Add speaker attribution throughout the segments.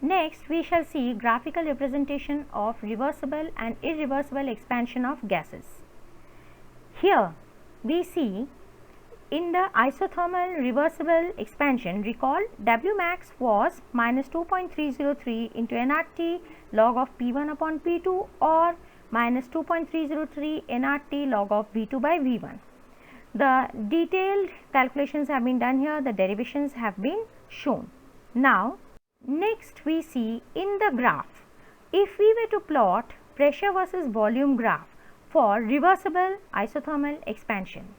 Speaker 1: Next, we shall see graphical representation of reversible and irreversible expansion of gases. Here, we see in the isothermal reversible expansion, recall W max was minus 2.303 into nRT log of P1 upon P2 or minus 2.303 nRT log of V2 by V1. The detailed calculations have been done here, the derivations have been shown. Now, next we see in the graph, if we were to plot pressure versus volume graph for reversible isothermal expansion,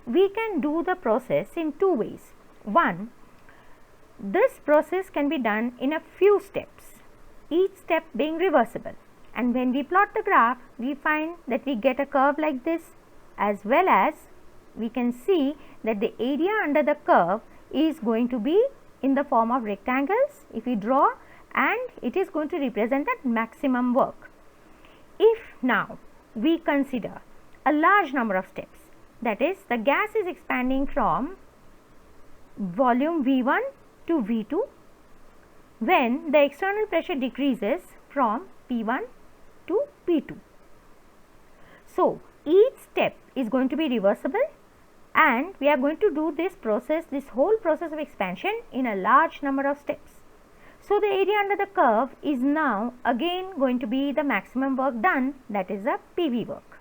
Speaker 1: we can do the process in two ways. One, this process can be done in a few steps, each step being reversible, and when we plot the graph, we find that we get a curve like this, as well as we can see that the area under the curve is going to be in the form of rectangles if we draw, and it is going to represent that maximum work. If now we consider a large number of steps, that is, the gas is expanding from volume V1 to V2 when the external pressure decreases from P1 to P2. So, each step is going to be reversible, and we are going to do this process, this whole process of expansion in a large number of steps. So, the area under the curve is now again going to be the maximum work done, that is the PV work.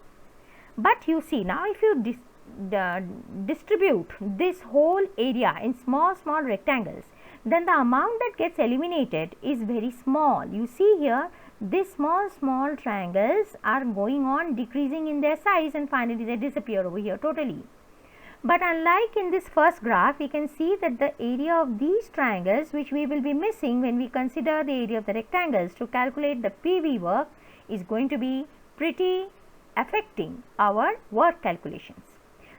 Speaker 1: But you see, now if you distribute this whole area in small rectangles, then the amount that gets eliminated is very small. You see here, these small triangles are going on decreasing in their size, and finally they disappear over here totally. But unlike in this first graph, we can see that the area of these triangles, which we will be missing when we consider the area of the rectangles to calculate the PV work, is going to be pretty affecting our work calculations.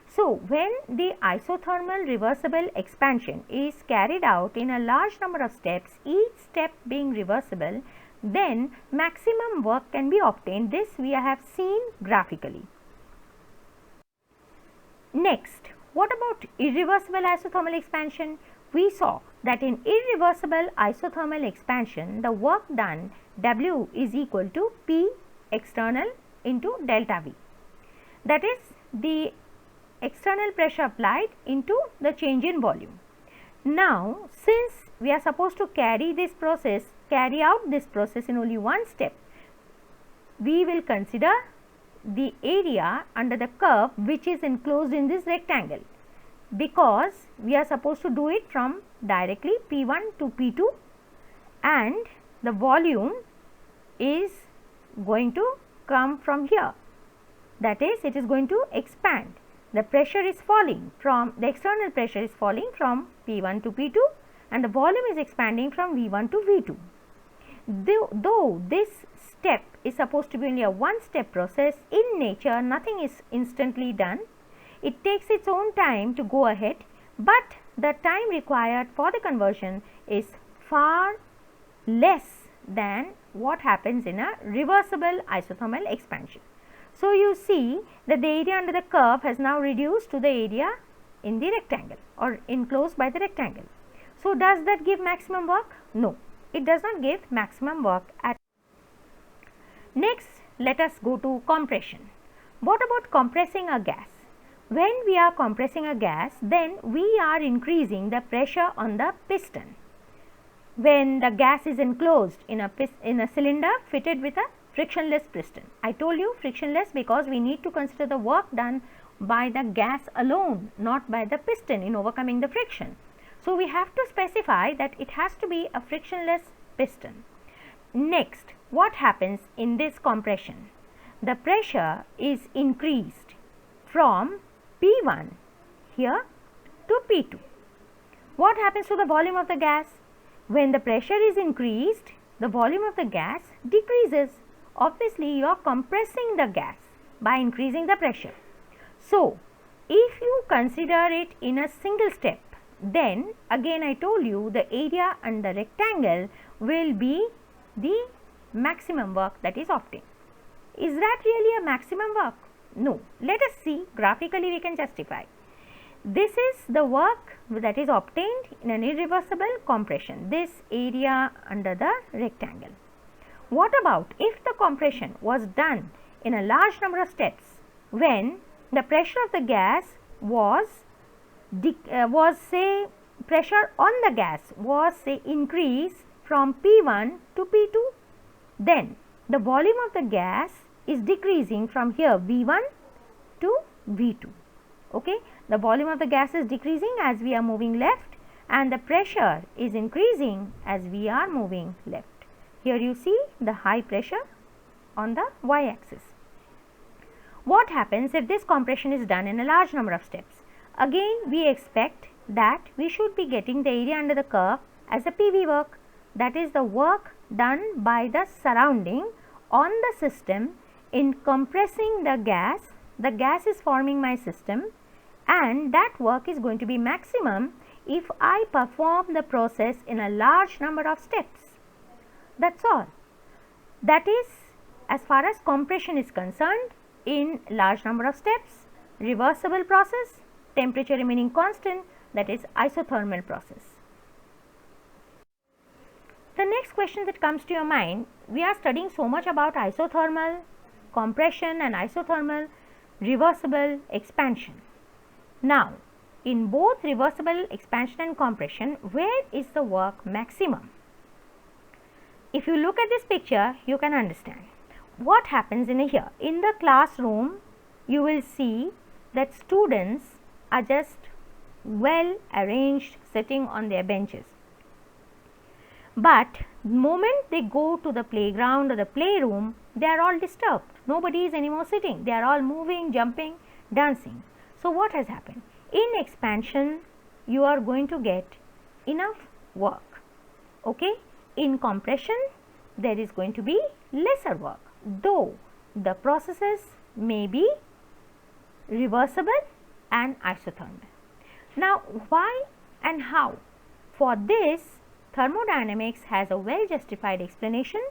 Speaker 1: So, when the isothermal reversible expansion is carried out in a large number of steps, each step being reversible, then maximum work can be obtained. This we have seen graphically. Next, what about irreversible isothermal expansion? We saw that in irreversible isothermal expansion, the work done W is equal to P external into delta V. That is the external pressure applied into the change in volume. Now, since we are supposed to carry out this process in only one step, we will consider the area under the curve which is enclosed in this rectangle, because we are supposed to do it from directly P1 to P2, and the volume is going to come from here, that is, it is going to expand. The pressure is falling from, the external pressure is falling from P1 to P2, and the volume is expanding from V1 to V2. Though this step is supposed to be only a one step process, in nature nothing is instantly done. It takes its own time to go ahead, but the time required for the conversion is far less than what happens in a reversible isothermal expansion. So, you see that the area under the curve has now reduced to the area in the rectangle or enclosed by the rectangle. So, does that give maximum work? No, it does not give maximum work at. Next, let us go to compression. What about compressing a gas? When we are compressing a gas, then we are increasing the pressure on the piston. When the gas is enclosed in a cylinder fitted with a frictionless piston. I told you frictionless because we need to consider the work done by the gas alone, not by the piston in overcoming the friction. So, we have to specify that it has to be a frictionless piston. Next, what happens in this compression? The pressure is increased from P1 here to P2. What happens to the volume of the gas? When the pressure is increased, the volume of the gas decreases. Obviously, you are compressing the gas by increasing the pressure. So, if you consider it in a single step, then again I told you the area under the rectangle will be the maximum work that is obtained. Is that really a maximum work? No. Let us see, graphically we can justify. This is the work that is obtained in an irreversible compression, this area under the rectangle. What about if the compression was done in a large number of steps when the pressure of the gas was say pressure on the gas was say increased from P1 to P2, then the volume of the gas is decreasing from here V1 to V2. Okay, the volume of the gas is decreasing as we are moving left and the pressure is increasing as we are moving left. Here you see the high pressure on the y axis. What happens if this compression is done in a large number of steps? Again, we expect that we should be getting the area under the curve as a PV work, that is the work done by the surrounding on the system in compressing the gas. The gas is forming my system and that work is going to be maximum if I perform the process in a large number of steps. That's all. That is as far as compression is concerned in large number of steps, reversible process, temperature remaining constant, that is isothermal process. The next question that comes to your mind, we are studying so much about isothermal, compression and isothermal, reversible, expansion. Now, in both reversible expansion and compression, where is the work maximum? If you look at this picture, you can understand what happens in here. In the classroom, you will see that students are just well arranged sitting on their benches. But the moment they go to the playground or the playroom, they are all disturbed. Nobody is anymore sitting. They are all moving, jumping, dancing. So what has happened? In expansion, you are going to get enough work. Okay? In compression, there is going to be lesser work, though the processes may be reversible and isothermal. Now, why and how? For this, thermodynamics has a well justified explanation.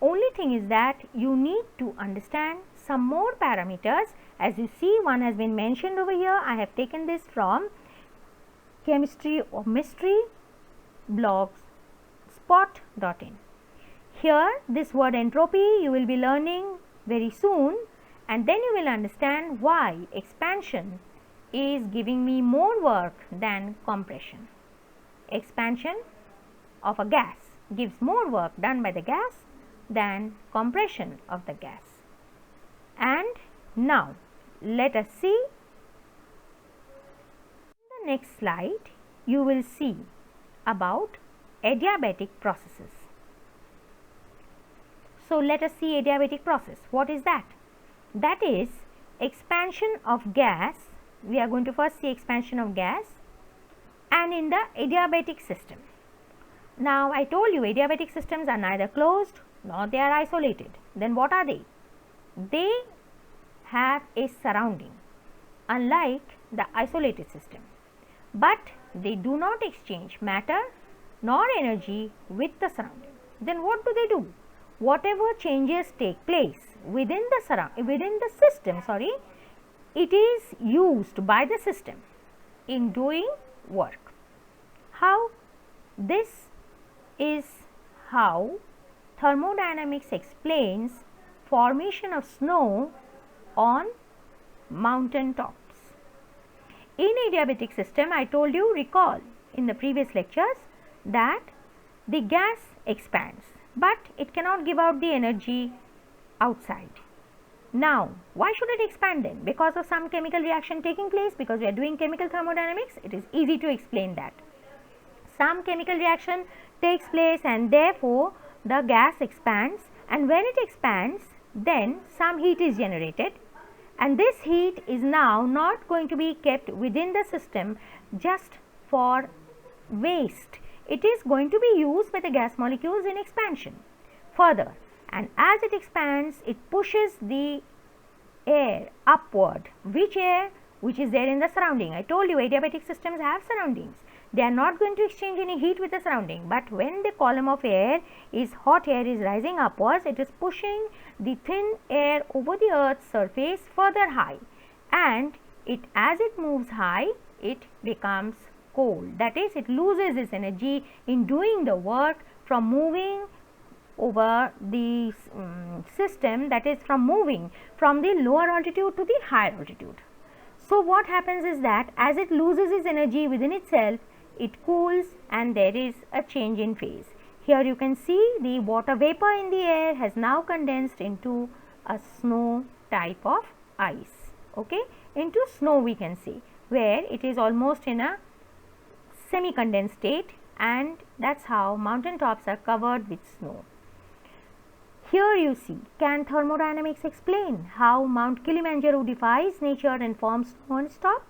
Speaker 1: Only thing is that you need to understand some more parameters. As you see, one has been mentioned over here. I have taken this from chemistry or mystery blogspot.in. Here, this word entropy you will be learning very soon, and then you will understand why expansion is giving me more work than compression. Expansion of a gas gives more work done by the gas than compression of the gas. And now, let us see in the next slide. You will see about adiabatic processes. So, let us see adiabatic process. What is that? That is expansion of gas. We are going to first see expansion of gas and in the adiabatic system. Now, I told you adiabatic systems are neither closed nor they are isolated. Then what are they? They have a surrounding, unlike the isolated system, but they do not exchange matter nor energy with the surrounding. Then what do? Whatever changes take place within the system, it is used by the system in doing work. How? This is how thermodynamics explains formation of snow on mountain tops. In adiabatic system, I told you, recall in the previous lectures, that the gas expands, but it cannot give out the energy outside. Now, why should it expand then? Because of some chemical reaction taking place, because we are doing chemical thermodynamics, it is easy to explain that. Some chemical reaction takes place and therefore the gas expands, and when it expands, then some heat is generated, and this heat is now not going to be kept within the system just for waste. It is going to be used by the gas molecules in expansion further, and as it expands, it pushes the air upward. Which air? Which is there in the surrounding. I told you adiabatic systems have surroundings. They are not going to exchange any heat with the surrounding, but when the column of air is hot, air is rising upwards, it is pushing the thin air over the earth's surface further high, and as it moves high, it becomes cold. That is, it loses its energy in doing the work from moving over the system, that is from moving from the lower altitude to the higher altitude. So what happens is that as it loses its energy within itself, it cools and there is a change in phase. Here you can see the water vapor in the air has now condensed into a snow type of ice, okay, into snow we can say, where it is almost in a semi-condensed state, and that's how mountain tops are covered with snow. Here you see, can thermodynamics explain how Mount Kilimanjaro defies nature and forms snow non-stop?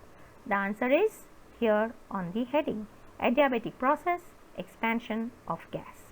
Speaker 1: The answer is here on the heading, adiabatic process, expansion of gas.